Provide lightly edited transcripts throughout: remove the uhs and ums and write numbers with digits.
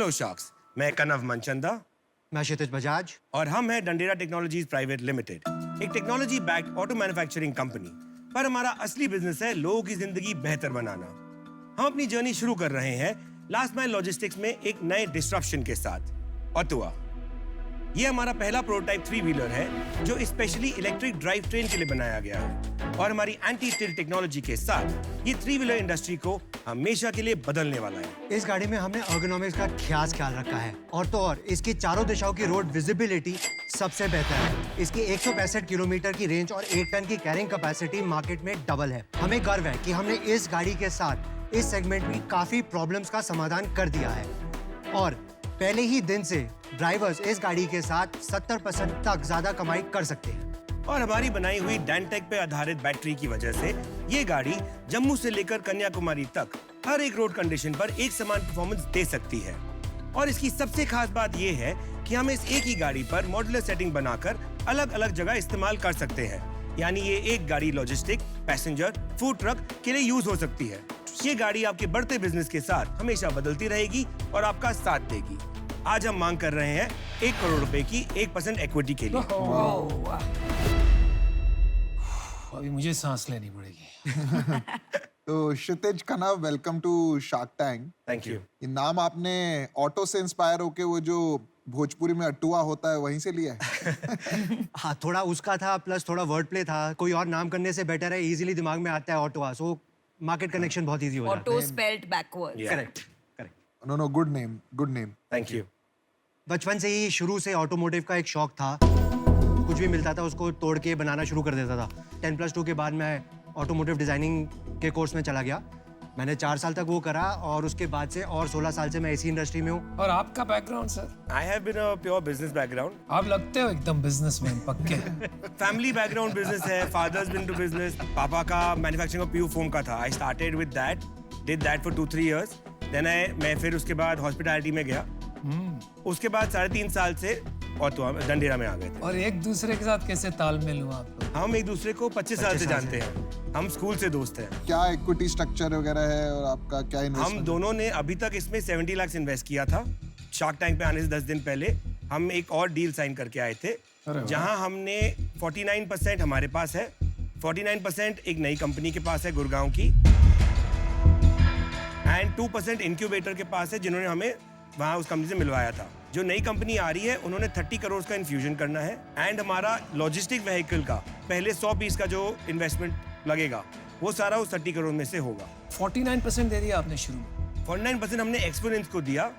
Hello sharks, मैं कनव मनचंदा। मैं क्षितिज बजाज। और हम हैं डंडेरा टेक्नोलॉजीज प्राइवेट लिमिटेड, एक technology backed auto manufacturing company. पर हमारा असली बिजनेस है लोगों की जिंदगी बेहतर बनाना। हम अपनी जर्नी शुरू कर रहे हैं लास्ट माइल लॉजिस्टिक्स में एक नए डिस्ट्रप्शन के साथ, ऑटोआ। ये हमारा पहला प्रोटोटाइप 3 व्हीलर है जो स्पेशली इलेक्ट्रिक ड्राइव ट्रेन के लिए बनाया गया है। और हमारी एंटी टिल्ट टेक्नोलॉजी के साथ ये 3 व्हीलर इंडस्ट्री को हमेशा के लिए बदलने वाला है। इस गाड़ी में हमने ergonomics का खास ख्याल रखा है, और तो और इसकी चारों दिशाओं की रोड विजिबिलिटी सबसे बेहतर है। इसकी 165 किलोमीटर की रेंज और 1 टन की कैरिंग कैपेसिटी मार्केट में डबल है। हमें गर्व है कि हमने इस गाड़ी के साथ इस सेगमेंट में काफी प्रॉब्लम्स का समाधान कर दिया है, और पहले ही दिन से ड्राइवर्स इस गाड़ी के साथ 70% तक ज्यादा कमाई कर सकते हैं। और हमारी बनाई हुई डैनटेक पे आधारित बैटरी की वजह से ये गाड़ी जम्मू से लेकर कन्याकुमारी तक हर एक रोड कंडीशन पर एक समान परफॉर्मेंस दे सकती है। और इसकी सबसे खास बात ये है कि हम इस एक ही गाड़ी पर मॉड्यूलर सेटिंग बनाकर अलग अलग जगह इस्तेमाल कर सकते हैं। यानी ये एक गाड़ी लॉजिस्टिक, पैसेंजर, फूड ट्रक के लिए यूज हो सकती है। ये गाड़ी आपके बढ़ते बिजनेस के साथ हमेशा बदलती रहेगी और आपका साथ देगी। आज हम मांग कर रहे हैं 1 करोड़ रुपए की 1% इक्विटी के लिए। अभी मुझे सांस लेनी पड़ेगी। तो Kshitij Kanav, welcome to Shark Tank. Thank you. ये नाम आपने ऑटो से इंस्पायर होके वो जो भोजपुरी में अट्टुआ होता है वहीं से लिया है? हाँ, थोड़ा उसका था, प्लस थोड़ा वर्ड प्ले था। कोई और नाम करने से बेटर है, इजीली दिमाग में आता है ऑटोआ, सो मार्केट कनेक्शन बहुत इजी हो जाता है। Auto spelled backward. Correct. No, good name, good name. Thank you. बचपन से ही शुरू से ऑटोमोटिव का एक शौक था। कुछ भी मिलता था उसको तोड़ के बनाना शुरू कर देता था। 10+2 के बाद मैं ऑटोमोटिव डिजाइनिंग के कोर्स में चला गया। मैंने 4 साल तक वो करा, और उसके बाद से और 16 साल से मैं इसी इंडस्ट्री में हूँ। और आपका background sir? I have been a pure business background. आप लगते हो एकदम बिजनेसमैन पक्के। फैमिली बैकग्राउंड बिजनेस है। Father's been to business. पापा का मैन्युफैक्चरिंग ऑफ पीयू फोम का था। I started with that, did that for 2-3 years. देन मैं फिर उसके बाद हॉस्पिटैलिटी में गया। उसके बाद 3.5 साल से और तो हम डंडेरा में आ गए थे। और एक दूसरे के साथ कैसे तालमेल हुआ आप लोग? हम एक दूसरे को 25 साल से जानते हैं। हम स्कूल से दोस्त हैं। क्या इक्विटी स्ट्रक्चर वगैरह है और आपका क्या इन्वेस्टमेंट? हम दोनों ने अभी तक इसमें 70 लाख इन्वेस्ट किया था। शार्क टैंक पे आने से 10 दिन पहले हम एक और डील साइन करके आए थे, जहां हमने 49% हमारे पास है, 49% एक नई कंपनी के पास है गुड़गांव की, एंड 2% इंक्यूबेटर के पास है जिन्होंने हमें वहां उस कंपनी से मिलवाया था। जो नई कंपनी आ रही है उन्होंने 30 करोड़ का इन्फ्यूजन करना है, एंड हमारा लॉजिस्टिक व्हीकल का पहले 100 पीस का जो इन्वेस्टमेंट लगेगा वो सारा उस 30 करोड़ में से होगा। 49% दे दिया आपने शुरू में? 49% हमने एक्सपोनेंस को दिया।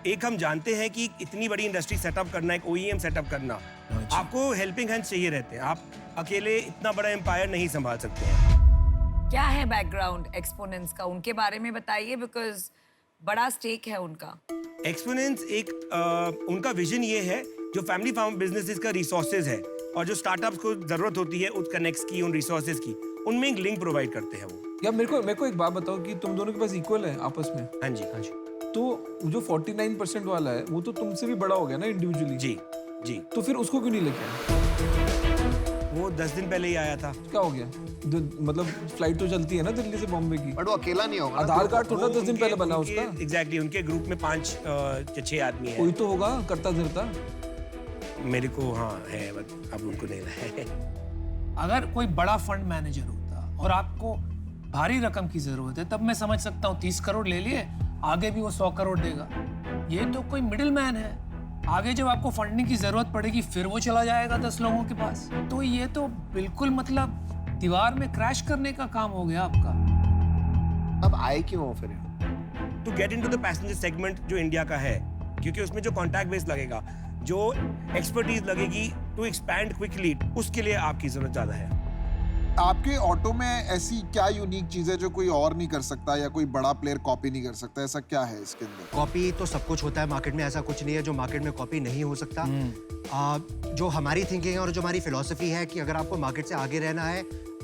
एक हम जानते हैं कि इतनी बड़ी इंडस्ट्री सेटअप करना, एक OEM सेटअप करना, आपको हेल्पिंग हैंड चाहिए रहते हैं। आप अकेले इतना बड़ा एम्पायर नहीं संभाल सकते हैं। क्या है बैकग्राउंड एक्सपोनेंस का, उनके बारे में बताइए, बिकॉज बड़ा स्टेक है उनका। एक्सपोनेंस एक उनका विजन ये है, जो फैमिली फार्म बिजनेसेस का रिसोर्सेज है और जो स्टार्टअप्स को जरूरत होती है उस कनेक्ट्स की, उन रिसोर्सेज की, उनमें एक लिंक प्रोवाइड करते हैं वो। या मेरे को एक बात बताओ कि तुम दोनों के पास इक्वल है आपस में? हाँ जी, हाँ जी। तो जो 49% वाला है वो तो तुमसे भी बड़ा हो गया ना इंडिविजुअली? जी जी। तो फिर उसको क्यों नहीं लेके आए? वो 10 दिन पहले ही आया था। क्या हो गया? मतलब फ्लाइट तो चलती है ना दिल्ली से बॉम्बे की। बट वो अकेला नहीं होगा। आधार कार्ड थोड़ा 10 दिन पहले बना उसका। एग्जैक्टली, उनके ग्रुप में 5 या 6 आदमी कोई है। तो होगा करता धरता। मेरे को हाँ है, बट अब उनको नहीं है। अगर कोई बड़ा फंड मैनेजर होता और आपको भारी रकम की जरूरत है, तब मैं समझ सकता हूँ 30 करोड़ ले लिए, आगे भी वो 100 करोड़ देगा। ये तो कोई मिडिल मैन है, आगे जब आपको फंडिंग की जरूरत पड़ेगी फिर वो चला जाएगा 10 लोगों के पास। तो ये तो बिल्कुल मतलब दीवार में क्रैश करने का काम हो गया आपका। अब आए क्यों हो फिर? To get into the passenger segment जो इंडिया का है, क्योंकि उसमें जो कॉन्टैक्ट बेस लगेगा, जो एक्सपर्टीज लगेगी टू एक्सपैंड क्विकली, उसके लिए आपकी जरूरत ज्यादा है। आपके ऑटो में ऐसी क्या यूनिक चीज है जो कोई और नहीं कर सकता या कोई बड़ा प्लेयर कॉपी नहीं कर सकता? ऐसा क्या है इसके अंदर? कॉपी तो सब कुछ होता है मार्केट में, ऐसा कुछ नहीं है जो मार्केट में कॉपी नहीं हो सकता। जो हमारी थिंकिंग है और जो हमारी फिलॉसफी है कि अगर आपको मार्केट से आगे रहना है,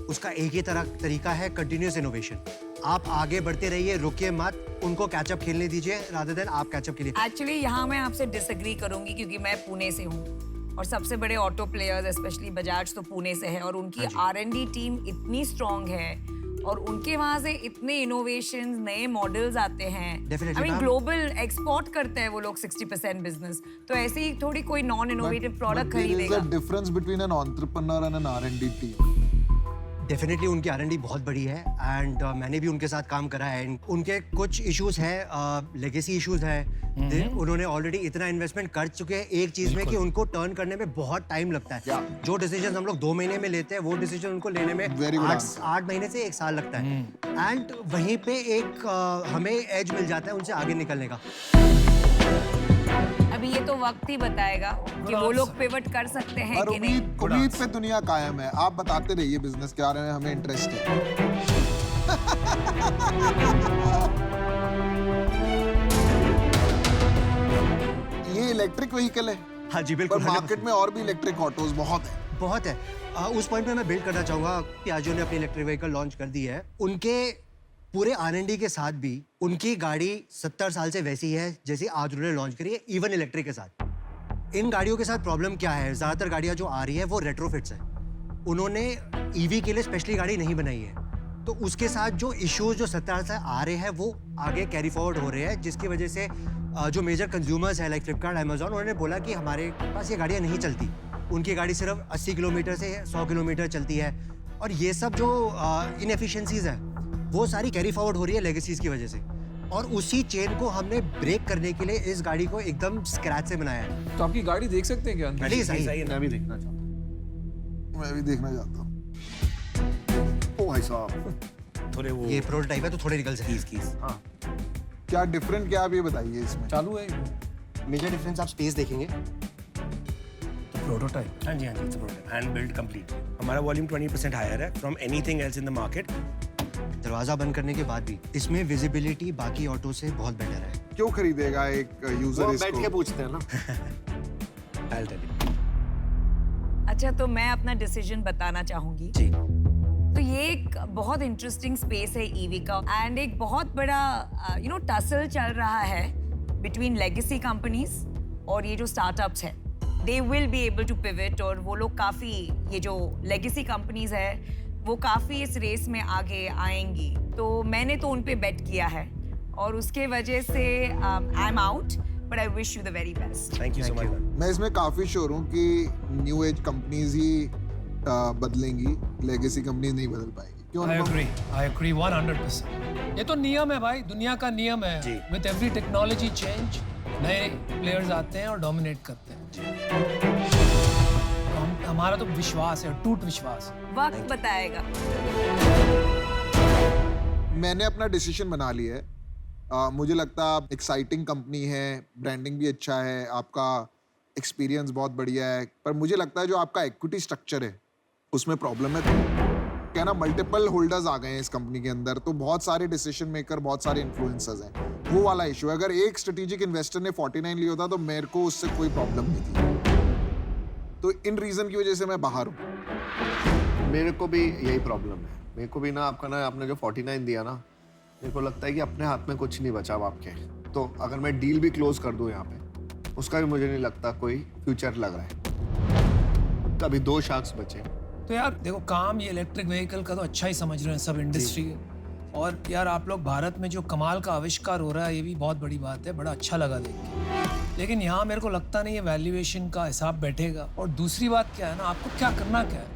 उसका एक ही तरीका है, कंटिन्यूअस इनोवेशन। आप आगे बढ़ते रहिए, रुकिए मत, उनको कैचअप खेलने दीजिए रादर देन आप कैचअप के लिए। एक्चुअली यहाँ मैं आपसे डिसएग्री करूंगी, क्योंकि मैं पुणे से हूँ और सबसे बड़े ऑटो प्लेयर्स स्पेशली बजाज तो पुणे से है, और उनकी R&D टीम इतनी स्ट्रांग है और उनके वहां से इतने इनोवेशंस, नए मॉडल्स आते हैं। Definitely, I mean ma'am. Global export करते हैं वो लोग 60% बिजनेस, तो ऐसे ही थोड़ी कोई नॉन इनोवेटिव प्रोडक्ट खरीदेगा। There is a difference between an entrepreneur and an R&D team. Definitely उनकी R&D बहुत बड़ी है एंड मैंने भी उनके साथ काम करा है। उनके कुछ इश्यूज हैं, लेगेसी इश्यूज हैं। उन्होंने ऑलरेडी इतना इन्वेस्टमेंट कर चुके हैं एक चीज में कि उनको टर्न करने में बहुत टाइम लगता है। जो डिसीजन हम लोग 2 महीने में लेते हैं वो डिसीजन उनको लेने में Very good answer. 8 महीने से 1 साल लगता है। एंड वहीं पे एक हमें एज मिल जाता है उनसे आगे निकलने का। अभी ये तो वक्त ही बताएगा कि वो लोग पिवट कर सकते हैं और कि नहीं। उम्मीद पे दुनिया कायम है। आप बताते रहिए बिजनेस के बारे में, हमें इंटरेस्ट है। ये इलेक्ट्रिक व्हीकल है, हाँ जी पर बिल्कुल। मार्केट में और भी इलेक्ट्रिक ऑटोज बहुत है। बहुत है। उस पॉइंट पे मैं बिल्ड करना चाहूंगा। पियाजो ने अपनी इलेक्ट्रिक व्हीकल लॉन्च कर दी है। उनके पूरे R&D के साथ भी उनकी गाड़ी 70 साल से वैसी है जैसी आज उन्होंने लॉन्च करी है, इवन इलेक्ट्रिक के साथ। इन गाड़ियों के साथ प्रॉब्लम क्या है? ज्यादातर गाड़ियां जो आ रही है वो रेट्रोफिट्स है। उन्होंने EV के लिए स्पेशली गाड़ी नहीं बनाई है, तो उसके साथ जो इश्यूज जो 70 साल से आ रहे हैं वो आगे कैरी फॉरवर्ड हो रहे हैं, जिसकी वजह से जो मेजर कंज्यूमर्स है लाइक फ्लिपकार्ट, अमेजोन, उन्होंने बोला कि हमारे पास ये गाड़ियाँ नहीं चलती। उनकी गाड़ी सिर्फ 80 किलोमीटर से 100 किलोमीटर चलती है, और ये सब जो इनएफिशिएंसीज है वो सारी कैरी फॉरवर्ड हो रही है लेगेसीज की वजह से। और उसी चेन को हमने ब्रेक करने के लिए इस गाड़ी को एकदम स्क्रैच से बनाया है। तो आपकी गाड़ी देख सकते हैं क्या अंदर? प्लीज सही आइए। है। मैं भी देखना चाहता हूँ। मैं भी देखना चाहता हूँ। ओ भाई साहब, थोड़े वो ये प्रोटोटाइप है तो थोड़े निकल कीज जाएंगे। कीज। हाँ क्या डिफरेंट, क्या आप ये बताइए इसमें। चालू है? मेजर डिफरेंस आप स्पेस देखेंगे। प्रोटोटाइप। हाँ जी, हैंड बिल्ड कंप्लीट। हमारा वॉल्यूम 20% हायर है from anything else in the market. दरवाजा बंद करने के बाद भी इसमें विजिबिलिटी बाकी ऑटो से बहुत बेटर है। क्यों खरीदेगा एक वो यूजर हम बैठ के इसको? पूछते हैं ना। I'll tell you. अच्छा, तो मैं अपना डिसीजन बताना चाहूंगी। जी। तो ये एक बहुत इंटरेस्टिंग स्पेस है ईवी का, एंड एक बहुत बड़ा टसल चल रहा है बिटवीन लेगेसी कंपनीज और ये जो स्टार्टअप्स है। They will be able to pivot, और वो लोग काफ़ी, ये जो लेगेसी कंपनीज है वो काफ़ी इस रेस में आगे आएंगी। तो मैंने तो उन पे बेट किया है, और उसके वजह से I am out, but I wish you the very best. Thank you so much. मैं इसमें काफी श्योर हूँ कि न्यू एज कंपनीज ही बदलेंगी, लेगेसी कंपनीज नहीं बदल पाएगी। क्यों I अनुपम? agree 100%। ये तो नियम है भाई, दुनिया का नियम है। जी। विद एवरी टेक्नोलॉजी चेंज नए प्लेयर्स आते हैं और डोमिनेट करते हैं। हमारा तो विश्वास है, टूट विश्वास। वक्त बताएगा। मैंने अपना डिसीजन बना लिया है। मुझे लगता है आप एक्साइटिंग कंपनी है, ब्रांडिंग भी अच्छा है, आपका एक्सपीरियंस बहुत बढ़िया है, पर मुझे लगता है जो आपका इक्विटी स्ट्रक्चर है उसमें प्रॉब्लम है। क्या ना, मल्टीपल होल्डर्स आ गए हैं इस कंपनी के अंदर, तो बहुत सारे डिसीजन मेकर, बहुत सारे इन्फ्लुएंसर्स हैं, वो वाला इशू है। अगर एक स्ट्रेटेजिक इन्वेस्टर ने 49 लिया होता तो मेरे को उससे कोई प्रॉब्लम नहीं थी। तो इन रीजन की वजह से मैं बाहर हूँ। मेरे को भी यही प्रॉब्लम है। मेरे को भी ना आपने जो 49 दिया ना, मेरे को लगता है कि अपने हाथ में कुछ नहीं बचा अब आपके। तो अगर मैं डील भी क्लोज कर दूं यहाँ पे, उसका भी मुझे नहीं लगता कोई फ्यूचर लग रहा है। तभी 2 शार्क्स बचे। तो यार देखो, काम ये इलेक्ट्रिक व्हीकल का तो अच्छा ही समझ रहे हैं सब इंडस्ट्री के। और यार आप लोग भारत में जो कमाल का आविष्कार हो रहा है, ये भी बहुत बड़ी बात है, बड़ा अच्छा लगा देख के। लेकिन यहाँ मेरे को लगता नहीं है वैल्यूएशन का हिसाब बैठेगा। और दूसरी बात क्या है ना, आपको क्या करना क्या है,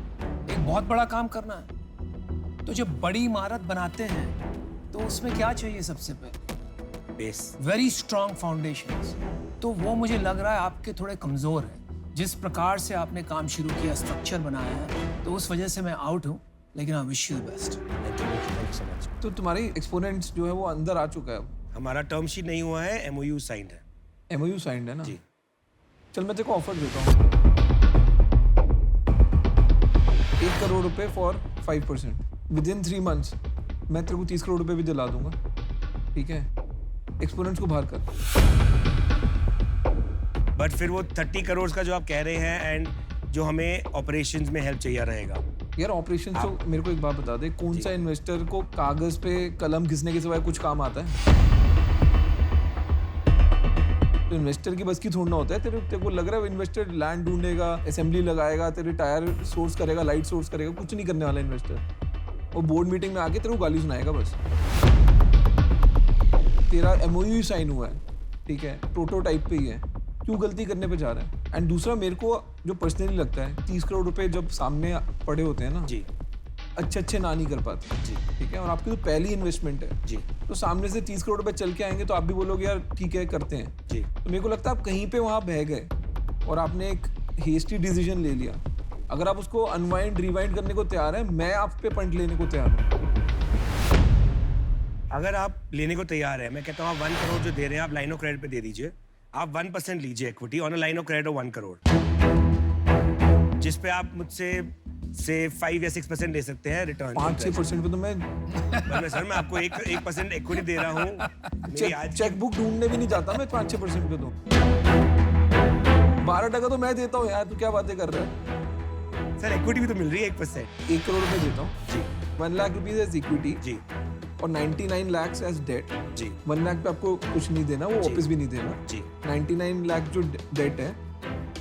एक बहुत बड़ा काम करना है। तो जब बड़ी इमारत बनाते हैं तो उसमें क्या चाहिए? सबसे पहले बेस। Very strong foundations. तो वो मुझे लग रहा है आपके थोड़े कमज़ोर हैं। जिस प्रकार से आपने काम शुरू किया, स्ट्रक्चर बनाया है, तो उस वजह से मैं आउट हूँ। लेकिन I wish you the best. Thank you so much. तो तुम्हारी एक्सपोनेंट्स जो है वो अंदर आ चुका है अब। हमारा टर्म शीट नहीं हुआ है, MOU साइंड है। MOU साइंड है ना? जी। चल मैं तेरे को ऑफर देता हूँ। 1 करोड़ रुपए फॉर 5%। विदिन 3 months मैं तेरे को 30 करोड़ रुपए भी दिला दूंगा। ठीक है? एक्सपोनेंट्स को बाहर कर। बट फिर वो 30 करोड़ का जो आप कह रहे हैं, एंड जो हमें ऑपरेशंस में हेल्प चाहिए रहेगा। यार ऑपरेशन तो मेरे को एक बात बता दे, कौन सा इन्वेस्टर को कागज पे कलम घिसने के सिवाय कुछ काम आता है? तो इन्वेस्टर की बस की थोड़ा ना होता है। तेरे को लग रहा है इन्वेस्टर लैंड ढूंढेगा, असेंबली लगाएगा, तेरे टायर सोर्स करेगा, लाइट सोर्स करेगा, कुछ नहीं करने वाला इन्वेस्टर। वो बोर्ड मीटिंग में आके तेरे को गाली सुनाएगा बस। तेरा MOU साइन हुआ है, ठीक है, प्रोटोटाइप पे ही है, क्यों गलती करने पे जा रहा है? एंड दूसरा मेरे को जो पर्सनली लगता है 30 करोड़ रुपए जब सामने पड़े होते हैं ना जी अच्छे ना नहीं कर पाते जी ठीक है, और आपकी तो पहली इन्वेस्टमेंट है जी तो सामने से 30 करोड़ रुपए चल के आएंगे तो आप भी बोलोगे यार ठीक है करते हैं। जी तो मेरे को लगता है आप कहीं पे वहां बह गए और आपने एक हेस्टी डिसीजन ले लिया। अगर आप उसको अनवाइंड रिवाइंड करने को तैयार है, मैं आप पे पंट लेने को तैयार हूँ। अगर आप लेने को तैयार है, मैं कहता हूँ आप 1 करोड़ जो दे रहे हैं आप लाइन ऑफ क्रेडिट पे दे दीजिए। आप 1% लीजिए equity on a line of credit of 1 crore, जिस पे आप मुझसे से 5 या 6% ले सकते हैं रिटर्न। 5-6% पे तो मैं सर मैं आपको 1% इक्विटी दे रहा हूँ। चेकबुक ढूंढने भी नहीं जाता मैं 5-6% पे तो 12% तो मैं देता हूँ यार, तू क्या बातें कर रहा है? सर इक्विटी भी तो मिल रही है 1%। 1 करोड़ रुपए देता हूँ जी 1 लाख रुपीज एज इक्विटी जी और 99 lakhs एज डेट। जी 1 लाख पे आपको कुछ नहीं देना, वो जी। वापस भी नहीं देना। जी 99 लाख जो डेट है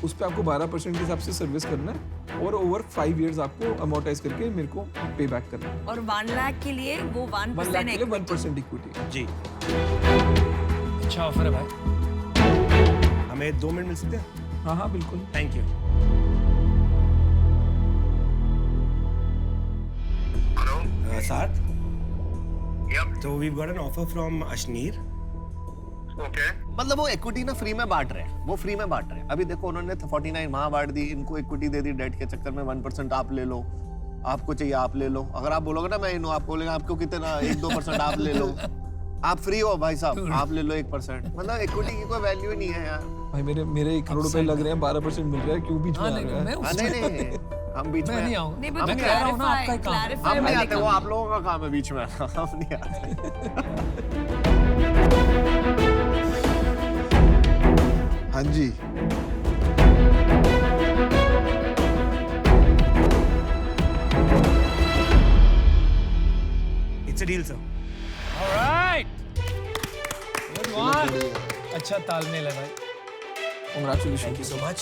उस पे आपको 12% के हिसाब से सर्विस करना है और ओवर 5 years आपको अमोर्टाइज करके मेरे को पे बैक करना है। और 1 लाख के लिए वो 1 लाख 1% के लिए 1% इक्विटी। जी अच्छा ऑफर है भाई। हमें 2 मिनट मिल सकते हैं? हाँ बिल्कुल। Thank you. साथ तो we got an offer from Ashneer. मतलब वो इक्विटी ना फ्री में बांट रहे हैं, वो फ्री में बांट रहे हैं। अभी देखो उन्होंने 49 वहां बांट दी, इनको इक्विटी दे दी डेट के चक्कर में। 1% आप ले लो, आपको चाहिए आप ले लो। अगर आप बोलोगे ना मैं इन हूं, आप बोलेंगे आपको कितना 1-2% आप ले लो। आप फ्री हो भाई साहब, आप ले लो 1%। मतलब इक्विटी की कोई वैल्यू ही नहीं है यार। भाई मेरे 1 करोड़ रुपए लग रहे हैं, 12% मिल रहा है, क्यों बीच में हाँ आ नहीं रहा है? मैं हाँ, नहीं हम बीच मैं में नहीं आऊंगा। नहीं मैं but कह रहा हूँ ना आपका ही काम है। clarify हम नहीं वाले आते, वो काम। आप लोगों का काम है बीच में। हम नहीं आते। हाँ जी, it's a deal sir. Alright good one. अच्छा तालमेल है भाई। Congratulations. Thank you so much.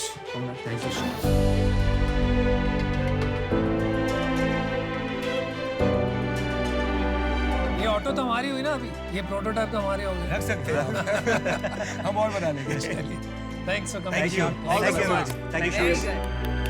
ये ऑटो तो हमारी हुई ना अभी, ये प्रोटोटाइप तो हमारे हो गए। रख सकते हैं हम और बना लेंगे। Thanks for thank coming. You. Thank you so much. Thank you. Very good.